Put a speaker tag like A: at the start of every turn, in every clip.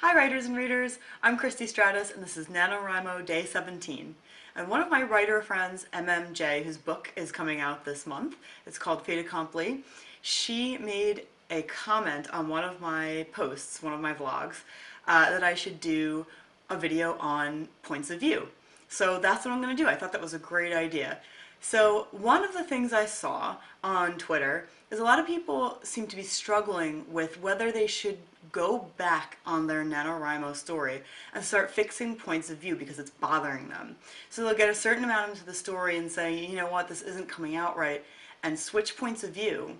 A: Hi writers and readers, I'm Christie Stratos and this is NaNoWriMo Day 17. And one of my writer friends, MM Jaye, whose book is coming out this month, it's called Accompli, she made a comment on one of my posts, one of my vlogs, that I should do a video on points of view. So that's what I'm going to do. I thought that was a great idea. So one of the things I saw on Twitter is a lot of people seem to be struggling with whether they should go back on their NaNoWriMo story and start fixing points of view because it's bothering them. So they'll get a certain amount into the story and say, you know what, this isn't coming out right, and switch points of view.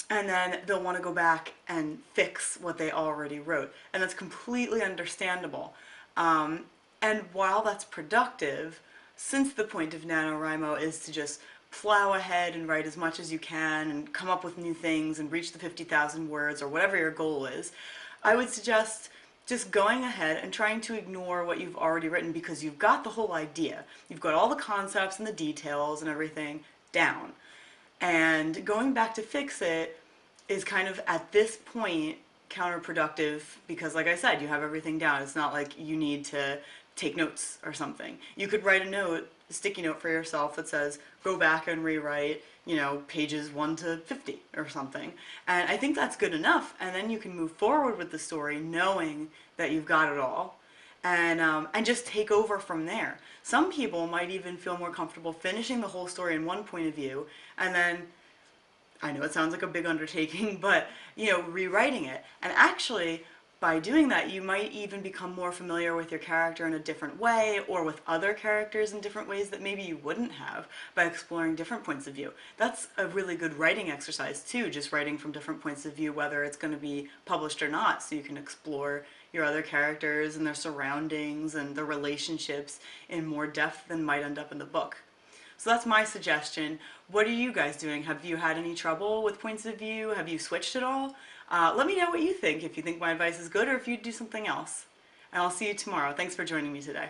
A: And then they'll want to go back and fix what they already wrote. And that's completely understandable. And while that's productive, since the point of NaNoWriMo is to just plow ahead and write as much as you can and come up with new things and reach the 50,000 words or whatever your goal is, I would suggest just going ahead and trying to ignore what you've already written because you've got the whole idea. You've got all the concepts and the details and everything down. And going back to fix it is kind of, at this point, counterproductive because, like I said, you have everything down. It's not like you need to take notes or something. You could write a note, a sticky note for yourself that says, go back and rewrite, you know, pages 1 to 50 or something. And I think that's good enough. And then you can move forward with the story knowing that you've got it all. And just take over from there. Some people might even feel more comfortable finishing the whole story in one point of view and then, I know it sounds like a big undertaking, but, you know, rewriting it. And actually, by doing that, you might even become more familiar with your character in a different way, or with other characters in different ways that maybe you wouldn't have by exploring different points of view. That's a really good writing exercise too, just writing from different points of view, whether it's going to be published or not, so you can explore your other characters and their surroundings and their relationships in more depth than might end up in the book. So that's my suggestion. What are you guys doing? Have you had any trouble with points of view? Have you switched at all? Let me know what you think, if you think my advice is good or if you'd do something else. And I'll see you tomorrow. Thanks for joining me today.